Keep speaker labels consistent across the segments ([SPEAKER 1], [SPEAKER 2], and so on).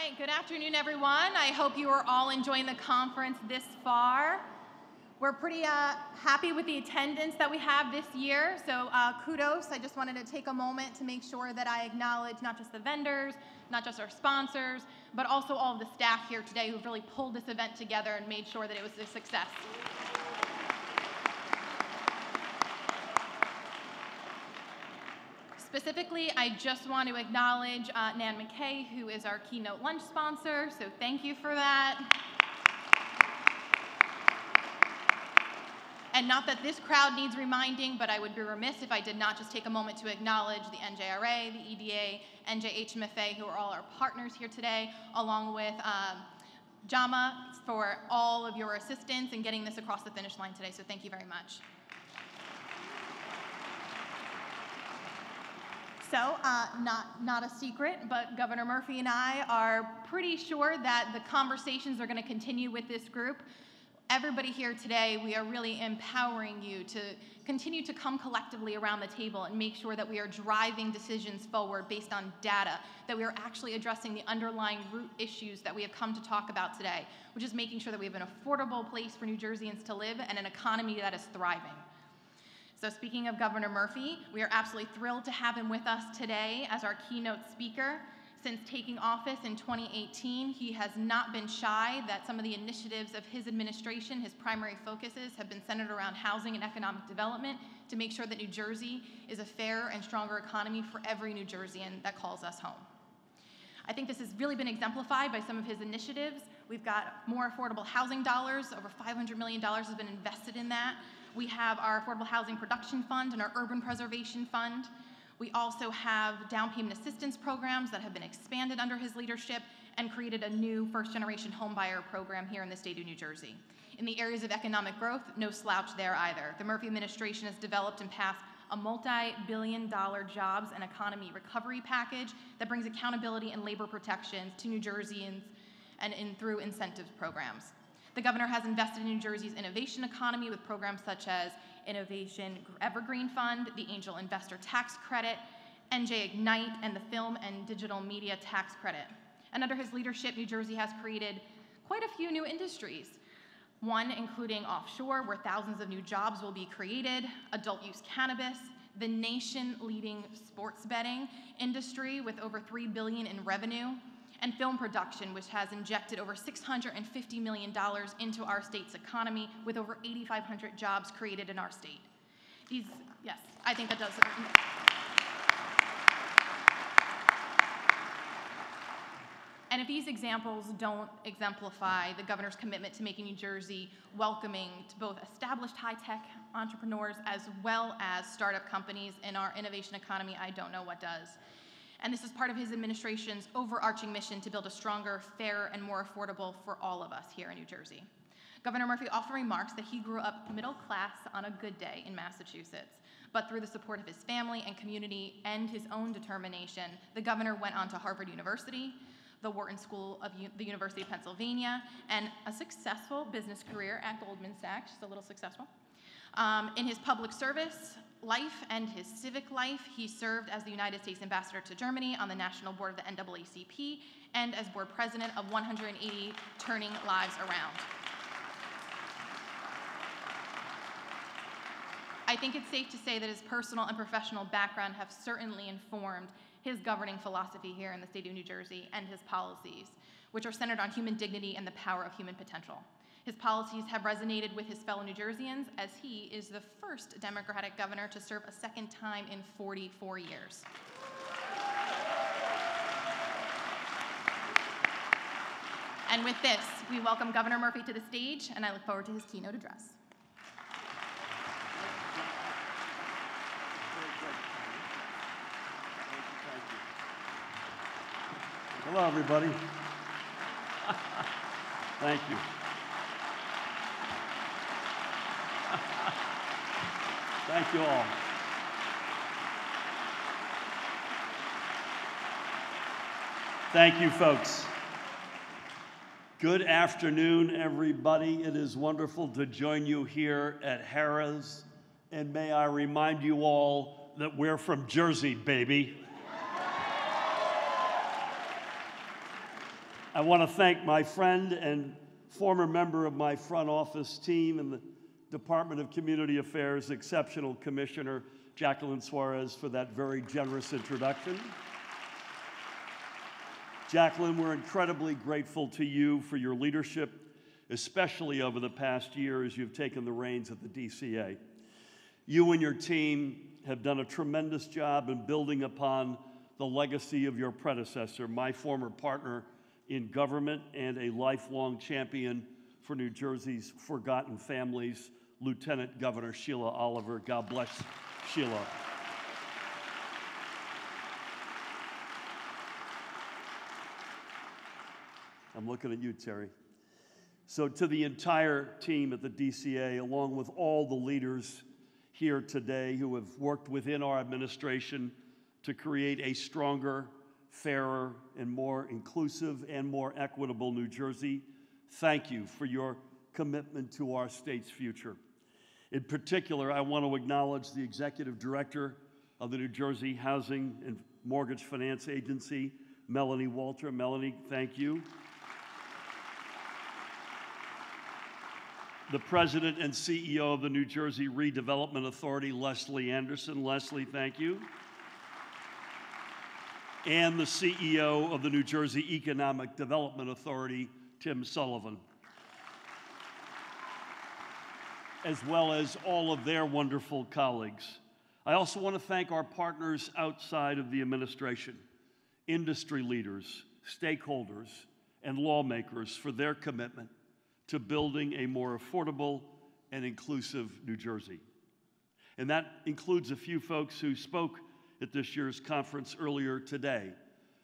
[SPEAKER 1] right, good afternoon, everyone. I hope you are all enjoying the conference this far. We're pretty happy with the attendance that we have this year, so kudos. I just wanted to take a moment to make sure that I acknowledge not just the vendors, not just our sponsors, but also all of the staff here today who've really pulled this event together and made sure that it was a success. Specifically, I just want to acknowledge Nan McKay, who is our Keynote lunch sponsor, so thank you for that. And not that this crowd needs reminding, but I would be remiss if I did not just take a moment to acknowledge the NJRA, the EDA, NJHMFA, who are all our partners here today, along with JAMA for all of your assistance in getting this across the finish line today, so thank you very much. So, not a secret, but Governor Murphy and I are pretty sure that the conversations are going to continue with this group. Everybody here today, we are really empowering you to continue to come collectively around the table and make sure that we are driving decisions forward based on data, that we are actually addressing the underlying root issues that we have come to talk about today, which is making sure that we have an affordable place for New Jerseyans to live and an economy that is thriving. So speaking of Governor Murphy, we are absolutely thrilled to have him with us today as our keynote speaker. Since taking office in 2018, he has not been shy that some of the initiatives of his administration, his primary focuses, have been centered around housing and economic development to make sure that New Jersey is a fairer and stronger economy for every New Jerseyan that calls us home. I think this has really been exemplified by some of his initiatives. We've got more affordable housing dollars. Over $500 million has been invested in that. We have our Affordable Housing Production Fund and our Urban Preservation Fund. We also have down payment assistance programs that have been expanded under his leadership and created a new first-generation homebuyer program here in the state of New Jersey. In the areas of economic growth, no slouch there either. The Murphy administration has developed and passed a multi-billion-dollar jobs and economy recovery package that brings accountability and labor protections to New Jerseyans and through incentives programs. The governor has invested in New Jersey's innovation economy with programs such as Innovation Evergreen Fund, the Angel Investor Tax Credit, NJ Ignite, and the Film and Digital Media Tax Credit. And under his leadership, New Jersey has created quite a few new industries. One including offshore, where thousands of new jobs will be created, adult use cannabis, the nation-leading sports betting industry with over $3 billion in revenue, and film production, which has injected over $650 million into our state's economy with over 8,500 jobs created in our state. Yes, I think that does it. And if these examples don't exemplify the governor's commitment to making New Jersey welcoming to both established high-tech entrepreneurs as well as startup companies in our innovation economy, I don't know what does. And this is part of his administration's overarching mission to build a stronger, fairer, and more affordable for all of us here in New Jersey. Governor Murphy often remarks that he grew up middle class on a good day in Massachusetts, but through the support of his family and community and his own determination, the governor went on to Harvard University, the Wharton School of the University of Pennsylvania, and a successful business career at Goldman Sachs, just a little successful. In his public service life and his civic life, he served as the United States Ambassador to Germany on the National Board of the NAACP and as board president of 180 Turning Lives Around. I think it's safe to say that his personal and professional background have certainly informed his governing philosophy here in the state of New Jersey and his policies, which are centered on human dignity and the power of human potential. His policies have resonated with his fellow New Jerseyans as he is the first Democratic governor to serve a second time in 44 years. And with this, we welcome Governor Murphy to the stage, and I look forward to his keynote address.
[SPEAKER 2] Hello, everybody. Thank you. Thank you all. Thank you, folks. Good afternoon, everybody. It is wonderful to join you here at Harrah's. And may I remind you all that we're from Jersey, baby. I want to thank my friend and former member of my front office team in the Department of Community Affairs, Exceptional Commissioner Jacqueline Suarez, for that very generous introduction. Jacqueline, we're incredibly grateful to you for your leadership, especially over the past year as you've taken the reins at the DCA. You and your team have done a tremendous job in building upon the legacy of your predecessor, my former partner in government and a lifelong champion for New Jersey's forgotten families, Lieutenant Governor Sheila Oliver. God bless Sheila. I'm looking at you, Terry. So to the entire team at the DCA, along with all the leaders here today who have worked within our administration to create a stronger, fairer, and more inclusive and more equitable New Jersey, thank you for your commitment to our state's future. In particular, I want to acknowledge the Executive Director of the New Jersey Housing and Mortgage Finance Agency, Melanie Walter. Melanie, thank you. The President and CEO of the New Jersey Redevelopment Authority, Leslie Anderson. Leslie, thank you. And the CEO of the New Jersey Economic Development Authority, Tim Sullivan, as well as all of their wonderful colleagues. I also want to thank our partners outside of the administration, industry leaders, stakeholders, and lawmakers for their commitment to building a more affordable and inclusive New Jersey. And that includes a few folks who spoke at this year's conference earlier today.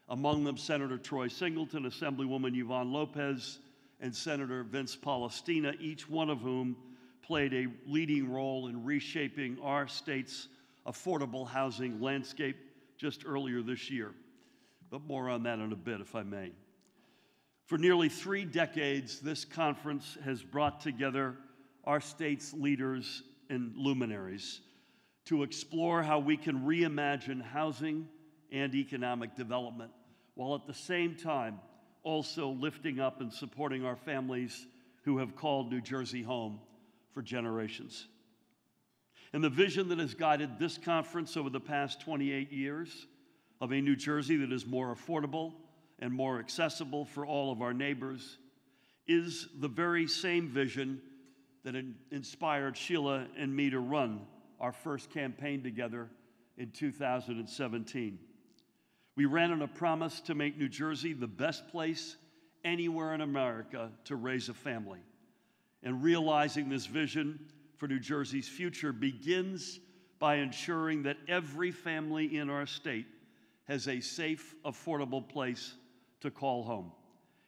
[SPEAKER 2] Among them, Senator Troy Singleton, Assemblywoman Yvonne Lopez, and Senator Vince Palestina, each one of whom played a leading role in reshaping our state's affordable housing landscape just earlier this year. But more on that in a bit, if I may. For nearly 3 decades, this conference has brought together our state's leaders and luminaries to explore how we can reimagine housing and economic development, while at the same time also lifting up and supporting our families who have called New Jersey home for generations. And the vision that has guided this conference over the past 28 years of a New Jersey that is more affordable and more accessible for all of our neighbors is the very same vision that inspired Sheila and me to run our first campaign together in 2017. We ran on a promise to make New Jersey the best place anywhere in America to raise a family. And realizing this vision for New Jersey's future begins by ensuring that every family in our state has a safe, affordable place to call home,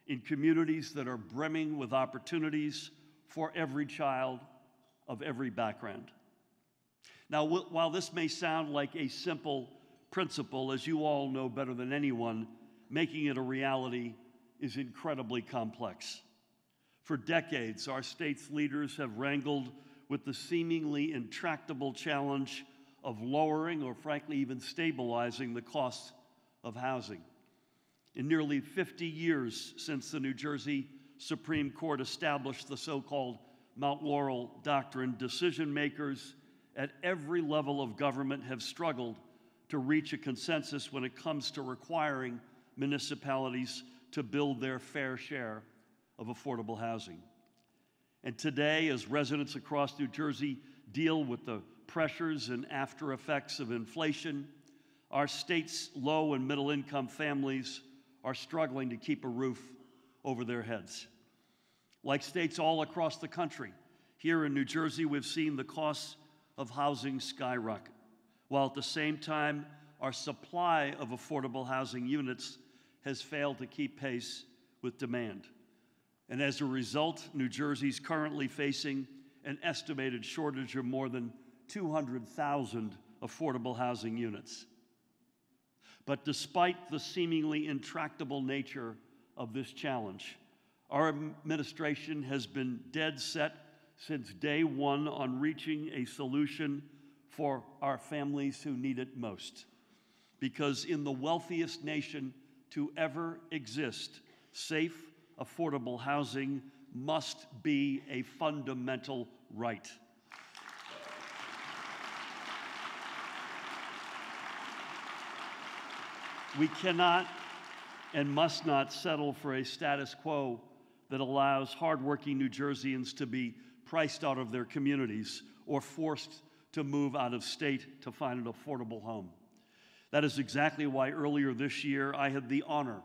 [SPEAKER 2] in communities that are brimming with opportunities for every child of every background. Now, while this may sound like a simple principle, as you all know better than anyone, making it a reality is incredibly complex. For decades, our state's leaders have wrangled with the seemingly intractable challenge of lowering or frankly even stabilizing the cost of housing. In nearly 50 years since the New Jersey Supreme Court established the so-called Mount Laurel Doctrine, decision makers at every level of government have struggled to reach a consensus when it comes to requiring municipalities to build their fair share of affordable housing. And today, as residents across New Jersey deal with the pressures and after effects of inflation, our state's low and middle income families are struggling to keep a roof over their heads. Like states all across the country, here in New Jersey, we've seen the costs of housing skyrocket, while at the same time, our supply of affordable housing units has failed to keep pace with demand. And as a result, New Jersey's currently facing an estimated shortage of more than 200,000 affordable housing units. But despite the seemingly intractable nature of this challenge, our administration has been dead set since day one on reaching a solution for our families who need it most. Because in the wealthiest nation to ever exist, Safe, affordable housing must be a fundamental right. We cannot and must not settle for a status quo that allows hardworking New Jerseyans to be priced out of their communities or forced to move out of state to find an affordable home. That is exactly why earlier this year I had the honor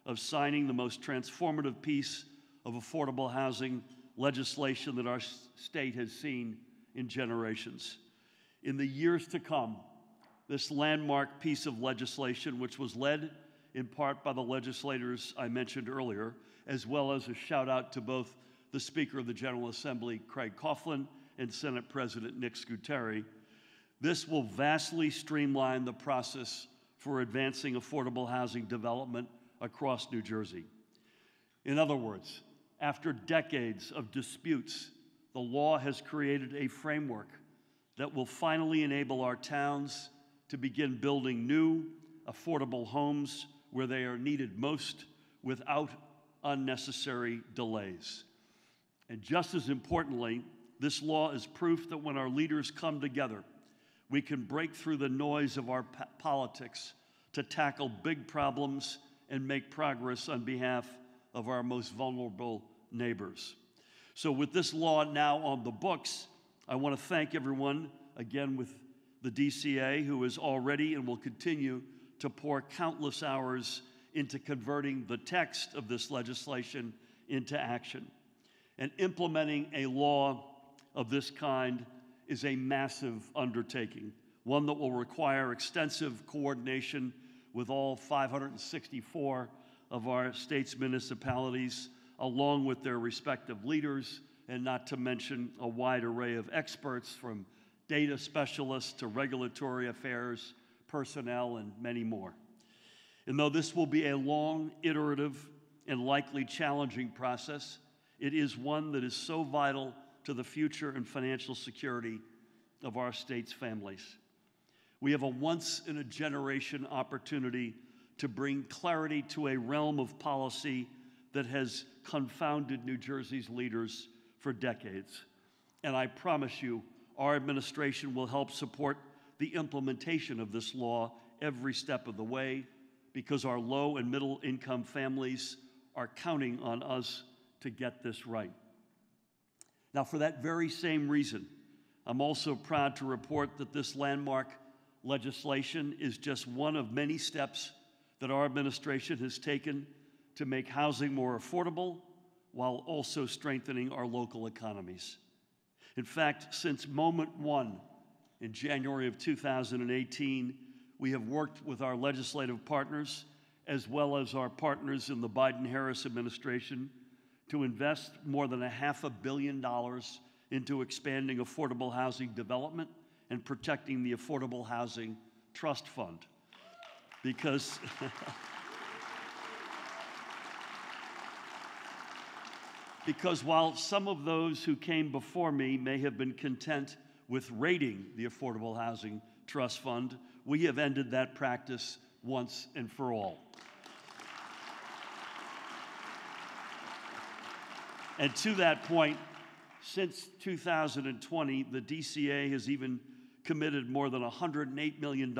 [SPEAKER 2] of signing the most transformative piece of affordable housing legislation that our state has seen in generations. In the years to come, this landmark piece of legislation, which was led in part by the legislators I mentioned earlier, as well as a shout out to both the Speaker of the General Assembly, Craig Coughlin, and Senate President Nick Scuteri, this will vastly streamline the process for advancing affordable housing development across New Jersey. In other words, after decades of disputes, the law has created a framework that will finally enable our towns to begin building new, affordable homes where they are needed most without unnecessary delays. And just as importantly, this law is proof that when our leaders come together, we can break through the noise of our politics to tackle big problems and make progress on behalf of our most vulnerable neighbors. So with this law now on the books, I want to thank everyone, again with the DCA, who has already and will continue to pour countless hours into converting the text of this legislation into action. And implementing a law of this kind is a massive undertaking, one that will require extensive coordination with all 564 of our state's municipalities, along with their respective leaders, and not to mention a wide array of experts from data specialists to regulatory affairs, personnel, and many more. And though this will be a long, iterative, and likely challenging process, it is one that is so vital to the future and financial security of our state's families. We have a once-in-a-generation opportunity to bring clarity to a realm of policy that has confounded New Jersey's leaders for decades. And I promise you, our administration will help support the implementation of this law every step of the way, because our low and middle income families are counting on us to get this right. Now, for that very same reason, I'm also proud to report that this landmark legislation is just one of many steps that our administration has taken to make housing more affordable while also strengthening our local economies. In fact, since moment one in January of 2018, we have worked with our legislative partners as well as our partners in the Biden-Harris administration to invest more than $500 million into expanding affordable housing development and protecting the Affordable Housing Trust Fund. Because while some of those who came before me may have been content with raiding the Affordable Housing Trust Fund, we have ended that practice once and for all. And to that point, since 2020, the DCA has even committed more than $108 million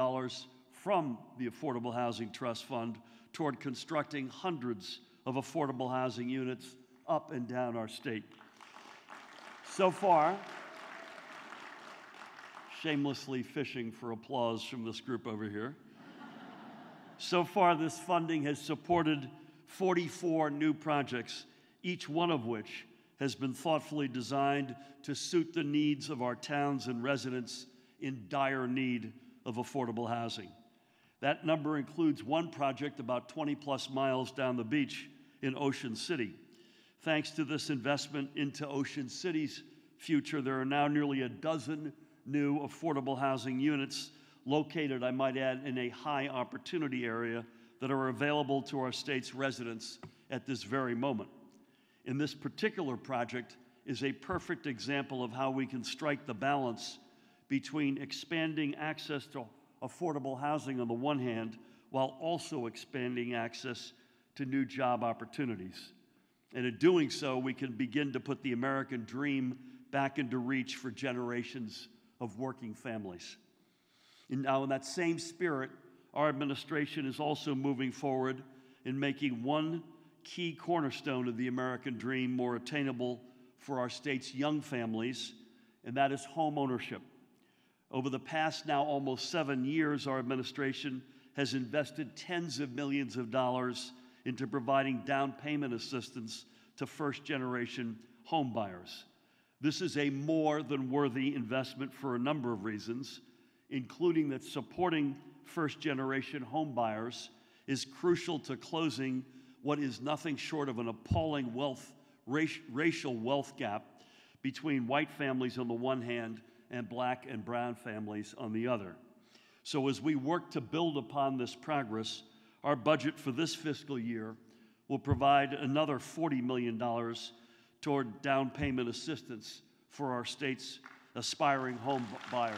[SPEAKER 2] from the Affordable Housing Trust Fund toward constructing hundreds of affordable housing units up and down our state. So far, shamelessly fishing for applause from this group over here. So far, this funding has supported 44 new projects, each one of which has been thoughtfully designed to suit the needs of our towns and residents in dire need of affordable housing. That number includes one project about 20-plus miles down the beach in Ocean City. Thanks to this investment into Ocean City's future, there are now nearly a dozen new affordable housing units located, I might add, in a high opportunity area that are available to our state's residents at this very moment. And this particular project is a perfect example of how we can strike the balance between expanding access to affordable housing on the one hand, while also expanding access to new job opportunities. And in doing so, we can begin to put the American dream back into reach for generations of working families. And now, in that same spirit, our administration is also moving forward in making one key cornerstone of the American dream more attainable for our state's young families, and that is home ownership. Over the past now almost 7 years, our administration has invested tens of millions of dollars into providing down payment assistance to first-generation home buyers. This is a more than worthy investment for a number of reasons, including that supporting first-generation home buyers is crucial to closing what is nothing short of an appalling racial wealth gap between white families on the one hand and black and brown families on the other. So as we work to build upon this progress, our budget for this fiscal year will provide another $40 million toward down payment assistance for our state's aspiring home buyers.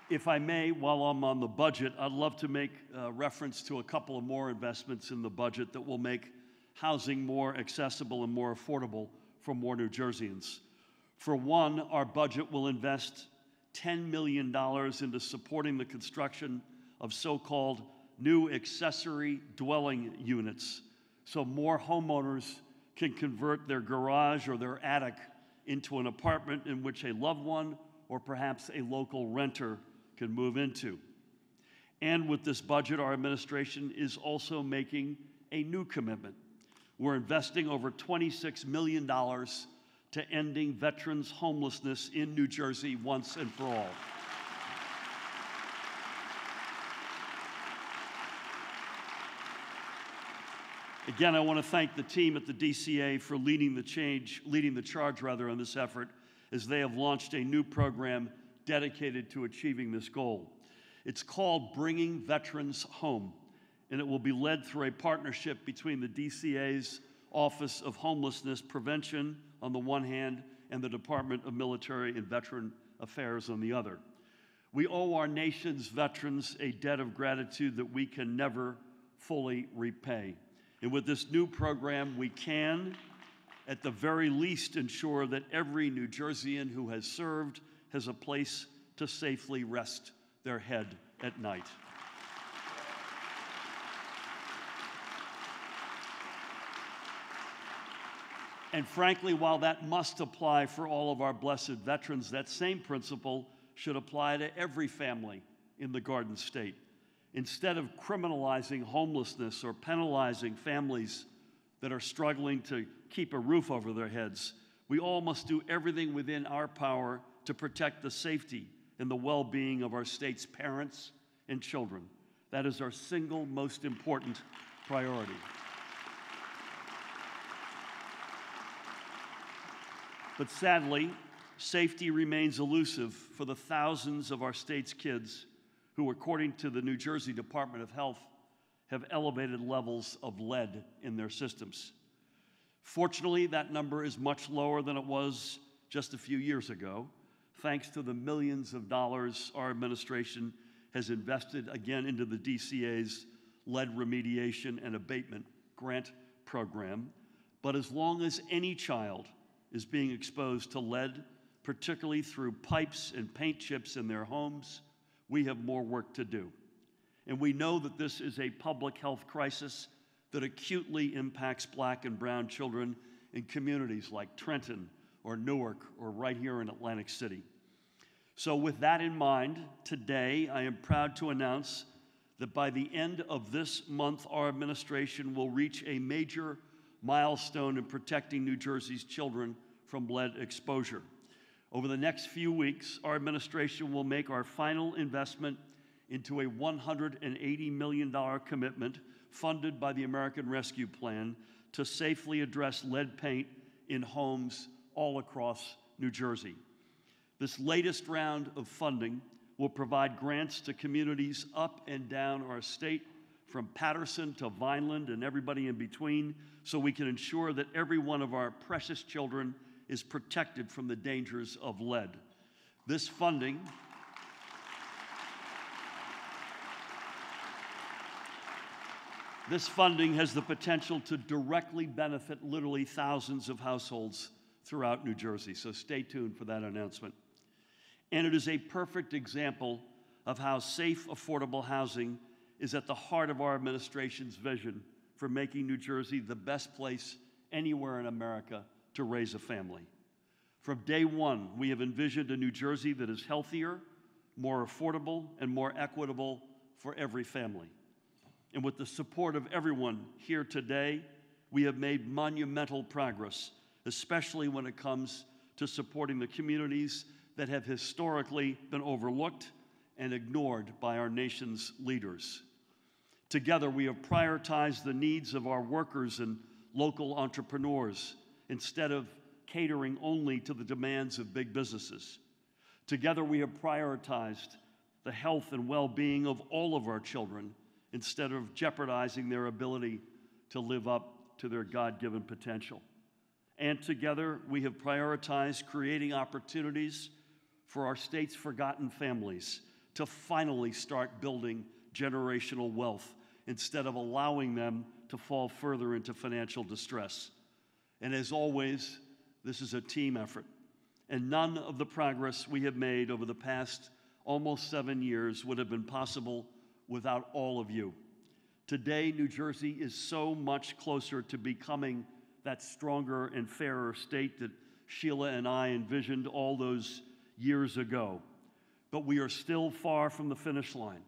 [SPEAKER 2] If I may, while I'm on the budget, I'd love to make reference to a couple of more investments in the budget that will make housing more accessible and more affordable for more New Jerseyans. For one, our budget will invest $10 million into supporting the construction of so-called new accessory dwelling units, so more homeowners can convert their garage or their attic into an apartment in which a loved one or perhaps a local renter can move into. And with this budget, our administration is also making a new commitment. We're investing over $26 million to ending veterans' homelessness in New Jersey once and for all. Again, I want to thank the team at the DCA for leading the charge on this effort, as they have launched a new program dedicated to achieving this goal. It's called Bringing Veterans Home, and it will be led through a partnership between the DCA's Office of Homelessness Prevention on the one hand and the Department of Military and Veteran Affairs on the other. We owe our nation's veterans a debt of gratitude that we can never fully repay. And with this new program, we can, at the very least, ensure that every New Jerseyan who has served has a place to safely rest their head at night. And frankly, while that must apply for all of our blessed veterans, that same principle should apply to every family in the Garden State. Instead of criminalizing homelessness or penalizing families that are struggling to keep a roof over their heads, we all must do everything within our power to protect the safety and the well-being of our state's parents and children. That is our single most important priority. But sadly, safety remains elusive for the thousands of our state's kids who, according to the New Jersey Department of Health, have elevated levels of lead in their systems. Fortunately, that number is much lower than it was just a few years ago, thanks to the millions of dollars our administration has invested again into the DCA's lead remediation and abatement grant program. But as long as any child is being exposed to lead, particularly through pipes and paint chips in their homes, we have more work to do. And we know that this is a public health crisis that acutely impacts black and brown children in communities like Trenton or Newark or right here in Atlantic City. So with that in mind, today I am proud to announce that by the end of this month, our administration will reach a major milestone in protecting New Jersey's children from lead exposure. Over the next few weeks, our administration will make our final investment into a $180 million commitment funded by the American Rescue Plan to safely address lead paint in homes all across New Jersey. This latest round of funding will provide grants to communities up and down our state, from Patterson to Vineland and everybody in between, so we can ensure that every one of our precious children is protected from the dangers of lead. This funding This funding has the potential to directly benefit literally thousands of households throughout New Jersey, so stay tuned for that announcement. And it is a perfect example of how safe, affordable housing is at the heart of our administration's vision for making New Jersey the best place anywhere in America to raise a family. From day one, we have envisioned a New Jersey that is healthier, more affordable, and more equitable for every family. And with the support of everyone here today, we have made monumental progress, especially when it comes to supporting the communities that have historically been overlooked and ignored by our nation's leaders. Together, we have prioritized the needs of our workers and local entrepreneurs instead of catering only to the demands of big businesses. Together, we have prioritized the health and well-being of all of our children instead of jeopardizing their ability to live up to their God-given potential. And together, we have prioritized creating opportunities for our state's forgotten families to finally start building generational wealth instead of allowing them to fall further into financial distress. And as always, this is a team effort. And none of the progress we have made over the past almost 7 years would have been possible without all of you. Today, New Jersey is so much closer to becoming that stronger and fairer state that Sheila and I envisioned all those years ago. But we are still far from the finish line.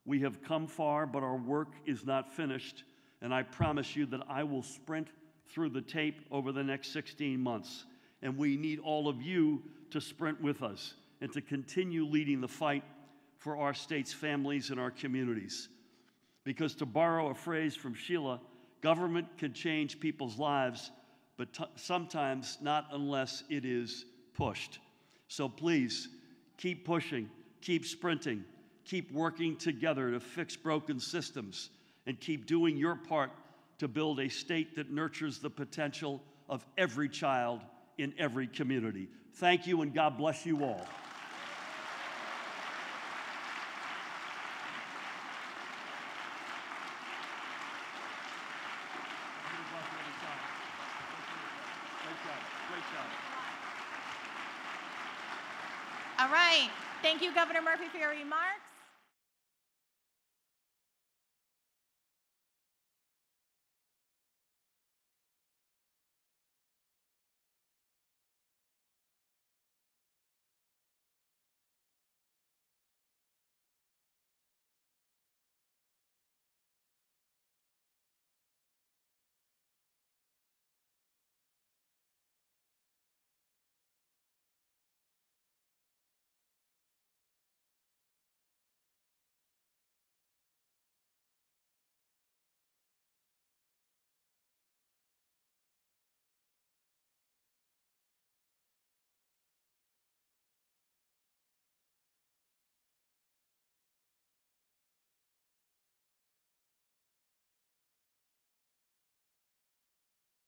[SPEAKER 2] We have come far, but our work is not finished, and I promise you that I will sprint through the tape over the next 16 months. And we need all of you to sprint with us and to continue leading the fight for our state's families and our communities. Because to borrow a phrase from Sheila, government can change people's lives, but sometimes not unless it is pushed. So please, keep pushing, keep sprinting, keep working together to fix broken systems, and keep doing your part to build a state that nurtures the potential of every child in every community. Thank you, and God bless you all. Great job.
[SPEAKER 1] All right. Thank you, Governor Murphy, for your remarks.